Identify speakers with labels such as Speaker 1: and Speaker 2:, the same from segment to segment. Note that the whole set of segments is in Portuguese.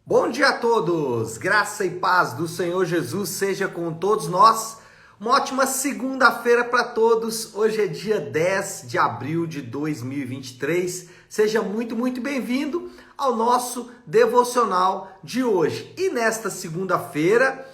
Speaker 1: Bom dia a todos, graça e paz do Senhor Jesus seja com todos nós. Uma ótima segunda-feira para todos. Hoje é dia 10 de abril de 2023. Seja muito bem-vindo ao nosso devocional de hoje. E nesta segunda-feira,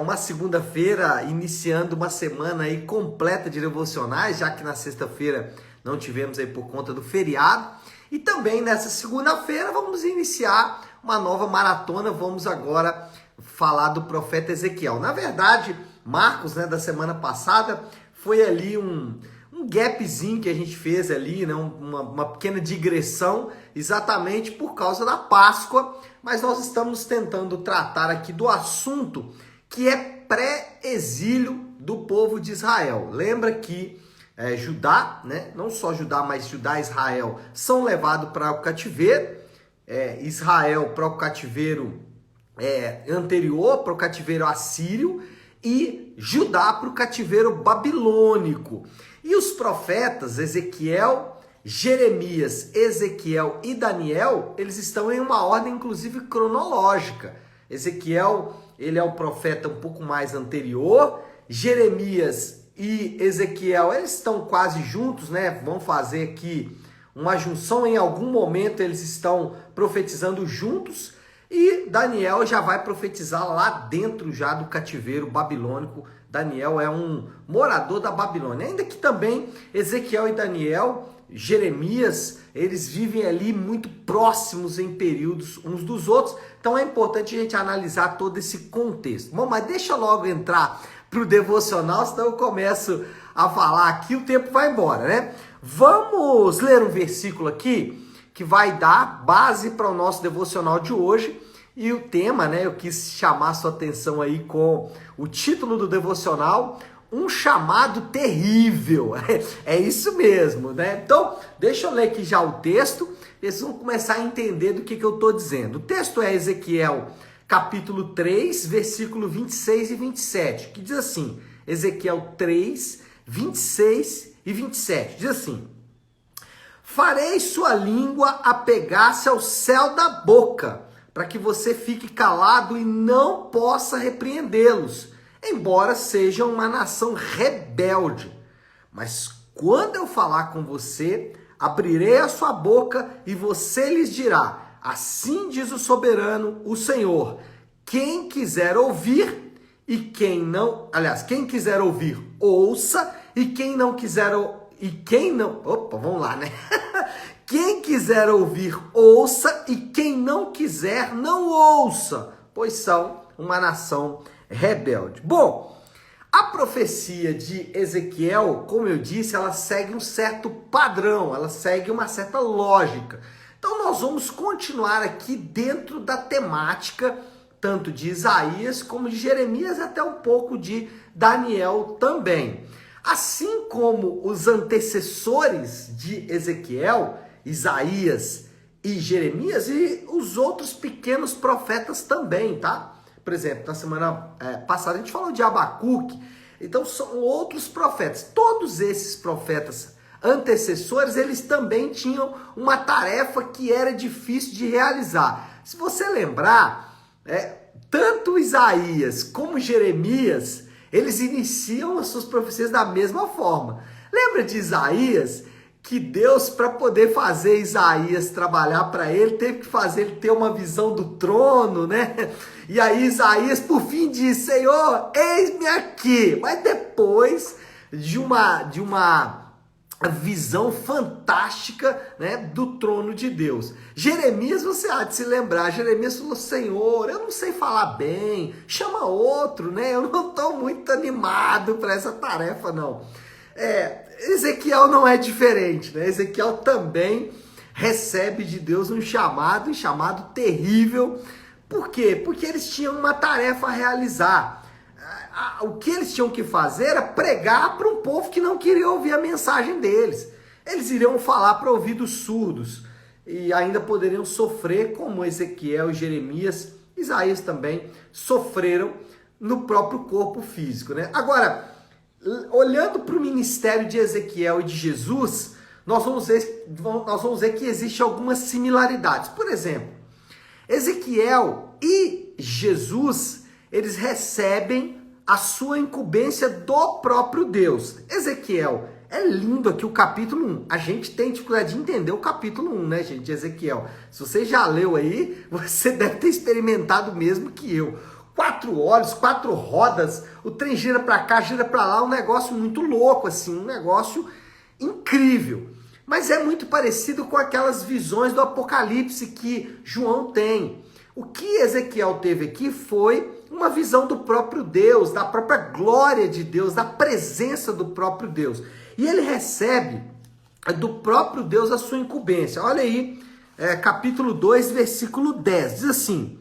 Speaker 1: uma segunda-feira iniciando uma semana aí completa de devocionais, já que na sexta-feira não tivemos aí por conta do feriado. E também nessa segunda-feira vamos iniciar uma nova maratona. Vamos agora falar do profeta Ezequiel. Na verdade, Marcos, da semana passada, foi ali um gapzinho que a gente fez ali, uma pequena digressão, exatamente por causa da Páscoa, mas nós estamos tentando tratar aqui do assunto que é pré-exílio do povo de Israel. Lembra que Judá, não só Judá, mas Judá e Israel são levados para o cativeiro, Israel para o cativeiro anterior, para o cativeiro assírio, e Judá para o cativeiro babilônico. E os profetas Ezequiel, Jeremias, Ezequiel e Daniel, eles estão em uma ordem inclusive cronológica. Ezequiel, ele é o profeta um pouco mais anterior, Jeremias e Ezequiel, eles estão quase juntos, vão fazer aqui uma junção, em algum momento eles estão profetizando juntos, e Daniel já vai profetizar lá dentro já do cativeiro babilônico. Daniel é um morador da Babilônia, ainda que também Ezequiel e Daniel, Jeremias, eles vivem ali muito próximos em períodos uns dos outros, então é importante a gente analisar todo esse contexto. Bom, mas deixa logo entrar para o devocional, senão eu começo a falar aqui, o tempo vai embora, Vamos ler um versículo aqui que vai dar base para o nosso devocional de hoje. E o tema, eu quis chamar a sua atenção aí com o título do devocional, um chamado terrível. É isso mesmo, Então, deixa eu ler aqui já o texto, e vocês vão começar a entender do que eu estou dizendo. O texto é Ezequiel, capítulo 3, versículo 26 e 27, que diz assim, Ezequiel 3, 26 e 27, diz assim: farei sua língua apegar-se ao céu da boca, para que você fique calado e não possa repreendê-los, embora sejam uma nação rebelde. Mas quando eu falar com você, abrirei a sua boca e você lhes dirá: assim diz o soberano, o Senhor. Quem quiser ouvir e quem não, quem quiser ouvir, ouça, e quem não quiser Quem quiser ouvir, ouça, e quem não quiser, não ouça, pois são uma nação rebelde. Bom, a profecia de Ezequiel, como eu disse, ela segue um certo padrão, ela segue uma certa lógica. Então nós vamos continuar aqui dentro da temática, tanto de Isaías como de Jeremias, até um pouco de Daniel também. Assim como os antecessores de Ezequiel, Isaías e Jeremias, e os outros pequenos profetas também, tá? Por exemplo, na semana passada a gente falou de Abacuque, então são outros profetas. Todos esses profetas antecessores, eles também tinham uma tarefa que era difícil de realizar. Se você lembrar, tanto Isaías como Jeremias, eles iniciam as suas profecias da mesma forma. Lembra de Isaías? Que Deus, para poder fazer Isaías trabalhar para ele, teve que fazer ele ter uma visão do trono, E aí Isaías, por fim, diz: Senhor, eis-me aqui. Mas depois de uma visão fantástica, do trono de Deus. Jeremias, você há de se lembrar, Jeremias falou: Senhor, eu não sei falar bem, chama outro, eu não estou muito animado para essa tarefa, não. Ezequiel não é diferente, Ezequiel também recebe de Deus um chamado terrível. Por quê? Porque eles tinham uma tarefa a realizar. O que eles tinham que fazer era pregar para um povo que não queria ouvir a mensagem deles. Eles iriam falar para ouvidos surdos e ainda poderiam sofrer, como Ezequiel e Jeremias, Isaías também sofreram no próprio corpo físico, Agora, olhando para o ministério de Ezequiel e de Jesus, nós vamos ver que existem algumas similaridades. Por exemplo, Ezequiel e Jesus, eles recebem a sua incumbência do próprio Deus. Ezequiel, é lindo aqui o capítulo 1. A gente tem dificuldade de entender o capítulo 1, né, gente, de Ezequiel. Se você já leu aí, você deve ter experimentado o mesmo que eu. 4 olhos, 4 rodas, o trem gira para cá, gira para lá, um negócio muito louco, assim, um negócio incrível. Mas é muito parecido com aquelas visões do Apocalipse que João tem. O que Ezequiel teve aqui foi uma visão do próprio Deus, da própria glória de Deus, da presença do próprio Deus. E ele recebe do próprio Deus a sua incumbência. Olha aí, capítulo 2, versículo 10. Diz assim,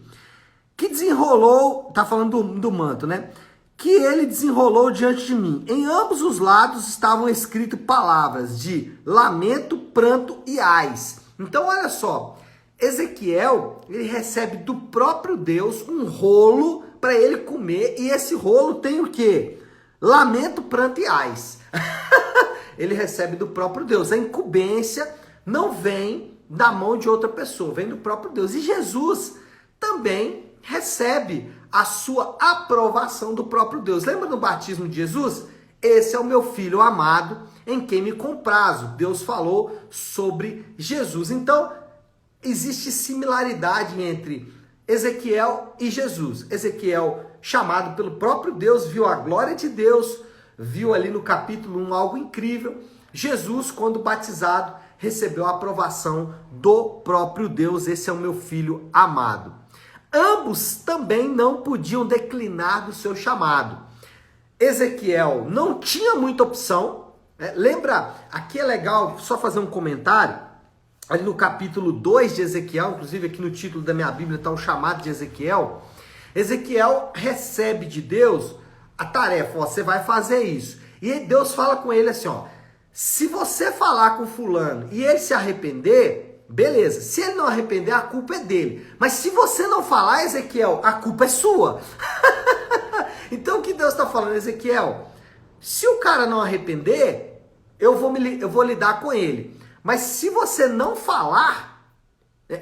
Speaker 1: que desenrolou, tá falando do manto, né? Que ele desenrolou diante de mim. Em ambos os lados estavam escritas palavras de lamento, pranto e ais. Então, olha só, Ezequiel, ele recebe do próprio Deus um rolo para ele comer, e esse rolo tem o quê? Lamento, pranto e ais. Ele recebe do próprio Deus. A incumbência não vem da mão de outra pessoa, vem do próprio Deus. E Jesus também recebe a sua aprovação do próprio Deus. Lembra do batismo de Jesus? Esse é o meu filho amado, em quem me comprazo. Deus falou sobre Jesus. Então, existe similaridade entre Ezequiel e Jesus. Ezequiel, chamado pelo próprio Deus, viu a glória de Deus, viu ali no capítulo 1 algo incrível. Jesus, quando batizado, recebeu a aprovação do próprio Deus. Esse é o meu filho amado. Ambos também não podiam declinar do seu chamado. Ezequiel não tinha muita opção. Lembra, aqui é legal só fazer um comentário. Ali no capítulo 2 de Ezequiel, inclusive aqui no título da minha Bíblia está o chamado de Ezequiel. Ezequiel recebe de Deus a tarefa, ó, você vai fazer isso. E Deus fala com ele assim, ó, se você falar com fulano e ele se arrepender, beleza. Se ele não arrepender, a culpa é dele. Mas se você não falar, Ezequiel, a culpa é sua. Então o que Deus está falando, Ezequiel? Se o cara não arrepender, eu vou lidar com ele. Mas se você não falar,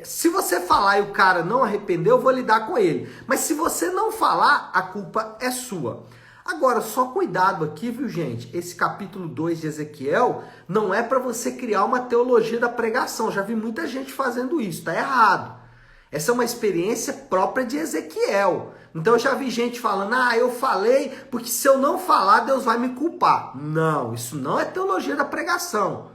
Speaker 1: se você falar e o cara não arrepender, eu vou lidar com ele. Mas se você não falar, a culpa é sua. Agora, só cuidado aqui, viu, gente? Esse capítulo 2 de Ezequiel não é para você criar uma teologia da pregação. Já vi muita gente fazendo isso, tá errado. Essa é uma experiência própria de Ezequiel. Então eu já vi gente falando, eu falei, porque se eu não falar, Deus vai me culpar. Não, isso não é teologia da pregação.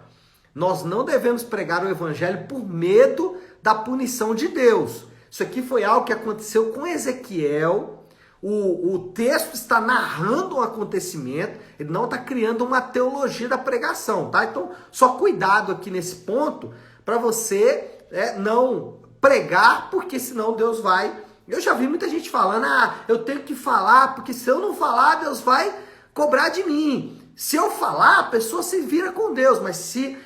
Speaker 1: Nós não devemos pregar o evangelho por medo da punição de Deus. Isso aqui foi algo que aconteceu com Ezequiel. O texto está narrando um acontecimento, ele não está criando uma teologia da pregação, tá? Então, só cuidado aqui nesse ponto para você não pregar, porque senão Deus vai... Eu já vi muita gente falando, eu tenho que falar, porque se eu não falar, Deus vai cobrar de mim. Se eu falar, a pessoa se vira com Deus, mas se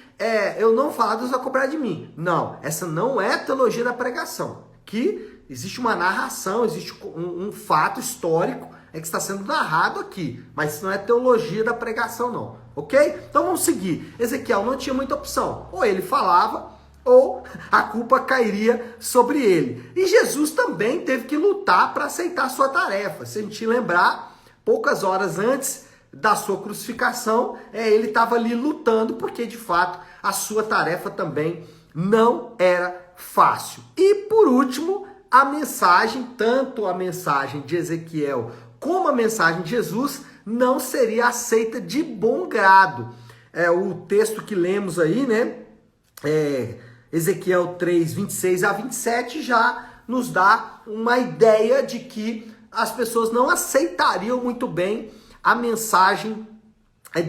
Speaker 1: eu não falar, Deus vai cobrar de mim. Não, essa não é teologia da pregação. Que existe uma narração, existe um fato histórico que está sendo narrado aqui, mas isso não é teologia da pregação não, ok? Então vamos seguir. Ezequiel não tinha muita opção, ou ele falava, ou a culpa cairia sobre ele. E Jesus também teve que lutar para aceitar a sua tarefa. Se a gente lembrar, poucas horas antes da sua crucificação, ele estava ali lutando, porque de fato a sua tarefa também não era fácil. E por último, a mensagem, tanto a mensagem de Ezequiel como a mensagem de Jesus, não seria aceita de bom grado. O texto que lemos aí, né? Ezequiel 3, 26 a 27, já nos dá uma ideia de que as pessoas não aceitariam muito bem a mensagem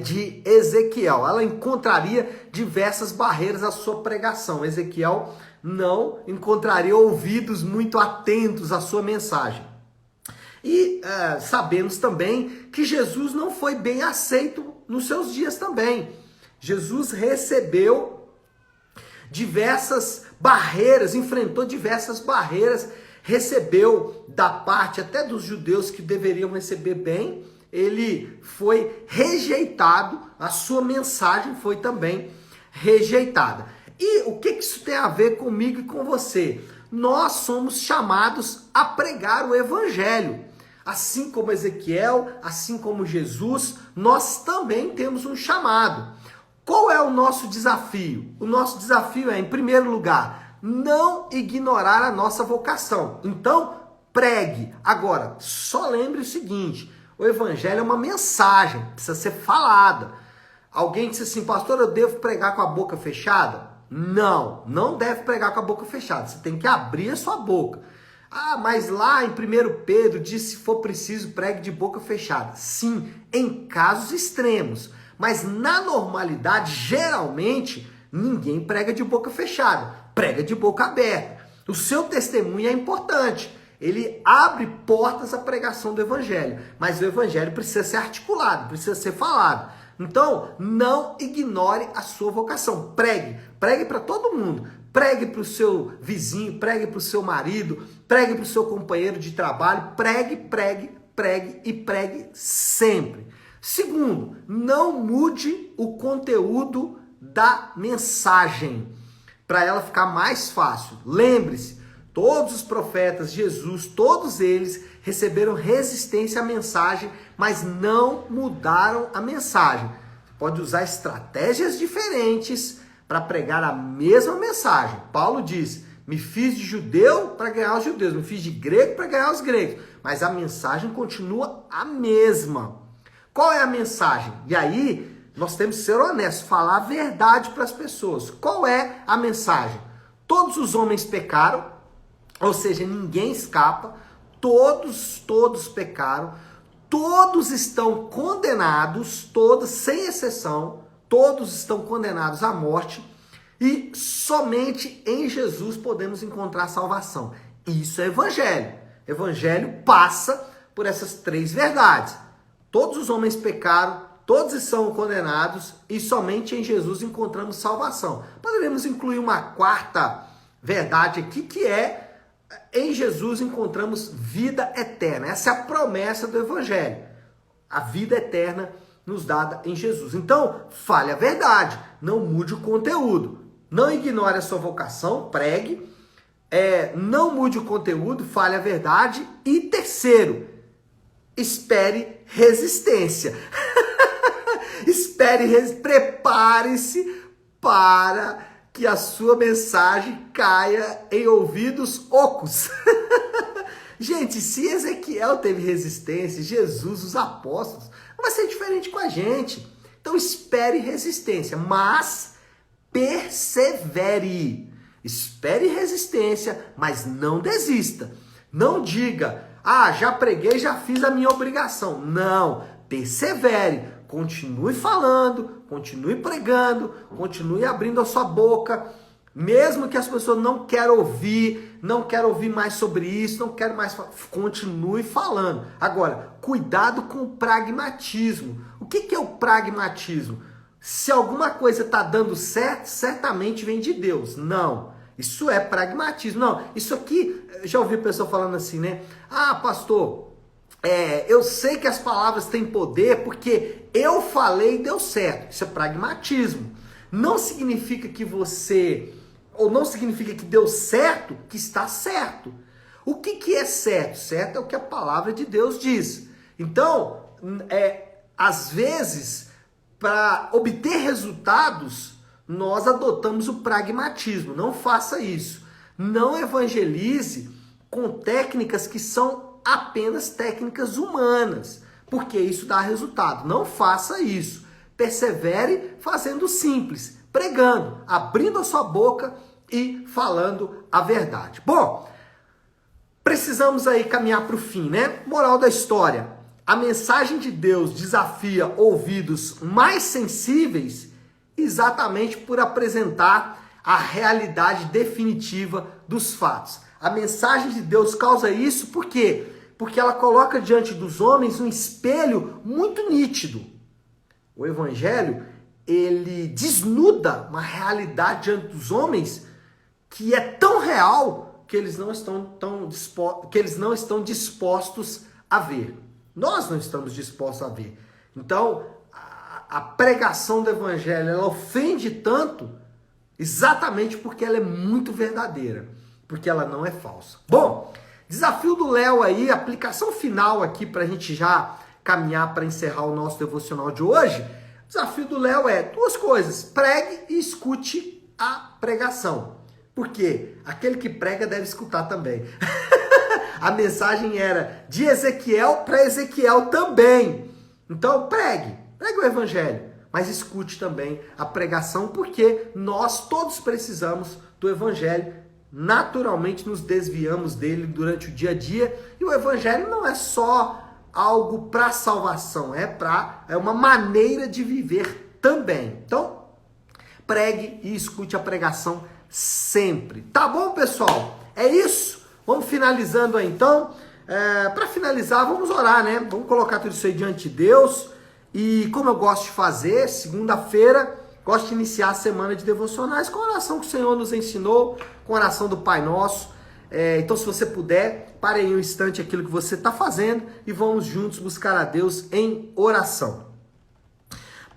Speaker 1: de Ezequiel. Ela encontraria diversas barreiras à sua pregação. Ezequiel não encontraria ouvidos muito atentos à sua mensagem. E sabemos também que Jesus não foi bem aceito nos seus dias também. Jesus recebeu diversas barreiras, enfrentou diversas barreiras, recebeu da parte até dos judeus que deveriam receber bem, ele foi rejeitado, a sua mensagem foi também rejeitada. E o que isso tem a ver comigo e com você? nós somos chamados a pregar o evangelho. Assim como Ezequiel, assim como Jesus, nós também temos um chamado. Qual é o nosso desafio? O nosso desafio é, em primeiro lugar, não ignorar a nossa vocação. Então, pregue. Agora, só lembre o seguinte, o evangelho é uma mensagem, precisa ser falada. Alguém disse assim, pastor, eu devo pregar com a boca fechada? Não, não deve pregar com a boca fechada, você tem que abrir a sua boca. Ah, mas lá em 1 Pedro diz, se for preciso, pregue de boca fechada. Sim, em casos extremos. Mas na normalidade, geralmente, ninguém prega de boca fechada. Prega de boca aberta. O seu testemunho é importante. Ele abre portas à pregação do evangelho. Mas o evangelho precisa ser articulado, precisa ser falado. Então, não ignore a sua vocação. Pregue. Pregue para todo mundo. Pregue para o seu vizinho, pregue para o seu marido, pregue para o seu companheiro de trabalho, pregue, pregue, pregue e pregue sempre. Segundo, não mude o conteúdo da mensagem para ela ficar mais fácil. Lembre-se, todos os profetas, Jesus, todos eles receberam resistência à mensagem, mas não mudaram a mensagem. Você pode usar estratégias diferentes para pregar a mesma mensagem. Paulo diz, me fiz de judeu para ganhar os judeus, me fiz de grego para ganhar os gregos, mas a mensagem continua a mesma. Qual é a mensagem? E aí, nós temos que ser honestos, falar a verdade para as pessoas. Qual é a mensagem? Todos os homens pecaram, ou seja, ninguém escapa, todos pecaram, todos estão condenados, todos, sem exceção, todos estão condenados à morte e somente em Jesus podemos encontrar salvação. Isso é evangelho. Evangelho passa por essas três verdades. Todos os homens pecaram, todos são condenados e somente em Jesus encontramos salvação. Poderíamos incluir uma quarta verdade aqui, que é em Jesus encontramos vida eterna. Essa é a promessa do evangelho. A vida eterna nos dada em Jesus. Então, fale a verdade, não mude o conteúdo. Não ignore a sua vocação, pregue. Não mude o conteúdo, fale a verdade. E terceiro, espere resistência. Prepare-se para que a sua mensagem caia em ouvidos ocos. Gente, se Ezequiel teve resistência, Jesus, os apóstolos, não vai ser diferente com a gente. Então espere resistência, mas persevere. Espere resistência, mas não desista. Não diga, já preguei, já fiz a minha obrigação. Não, persevere. Continue falando, continue pregando, continue abrindo a sua boca. Mesmo que as pessoas não queiram ouvir mais sobre isso, não querem mais falar, continue falando. Agora, cuidado com o pragmatismo. O que é o pragmatismo? Se alguma coisa está dando certo, certamente vem de Deus. Não, isso é pragmatismo. Não, isso aqui, já ouvi pessoa falando assim, né? Pastor, eu sei que as palavras têm poder porque eu falei e deu certo. Isso é pragmatismo. Não significa que não significa que deu certo, que está certo. O que é certo? Certo é o que a palavra de Deus diz. Então, às vezes, para obter resultados, nós adotamos o pragmatismo. Não faça isso. Não evangelize com técnicas que são apenas técnicas humanas, porque isso dá resultado. Não faça isso. Persevere fazendo simples, pregando, abrindo a sua boca e falando a verdade. Bom, precisamos aí caminhar para o fim, né? Moral da história: a mensagem de Deus desafia ouvidos mais sensíveis exatamente por apresentar a realidade definitiva dos fatos. A mensagem de Deus causa isso por quê? Porque ela coloca diante dos homens um espelho muito nítido. O evangelho, ele desnuda uma realidade diante dos homens que é tão real que eles não estão dispostos a ver. Nós não estamos dispostos a ver. Então, a pregação do evangelho, ela ofende tanto exatamente porque ela é muito verdadeira. porque ela não é falsa. Bom, desafio do Léo aí, aplicação final aqui para a gente já caminhar para encerrar o nosso devocional de hoje. O desafio do Léo é duas coisas: pregue e escute a pregação. Porque aquele que prega deve escutar também. A mensagem era de Ezequiel para Ezequiel também. Então pregue o evangelho, mas escute também a pregação, porque nós todos precisamos do evangelho. Naturalmente nos desviamos dele durante o dia a dia, e o evangelho não é só algo para salvação, é uma maneira de viver também. Então, pregue e escute a pregação sempre. Tá bom, pessoal? É isso. Vamos finalizando aí, então. Para finalizar, vamos orar, né? Vamos colocar tudo isso aí diante de Deus. E como eu gosto de fazer, segunda-feira, gosto de iniciar a semana de devocionais com a oração que o Senhor nos ensinou, com a oração do Pai Nosso. Então, se você puder, pare aí um instante aquilo que você está fazendo e vamos juntos buscar a Deus em oração.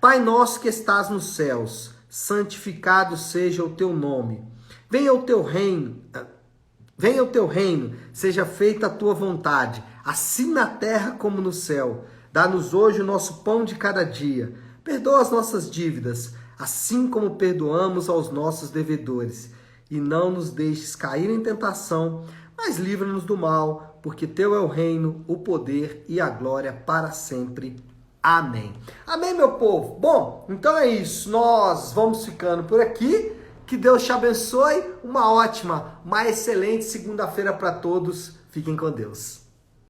Speaker 1: Pai nosso que estás nos céus, santificado seja o teu nome. Venha o teu reino, seja feita a tua vontade, assim na terra como no céu. Dá-nos hoje o nosso pão de cada dia. Perdoa as nossas dívidas, assim como perdoamos aos nossos devedores. E não nos deixes cair em tentação, mas livra-nos do mal, porque teu é o reino, o poder e a glória para sempre. Amém. Amém, meu povo? Bom, então é isso. Nós vamos ficando por aqui. Que Deus te abençoe. Uma ótima, uma excelente segunda-feira para todos. Fiquem com Deus.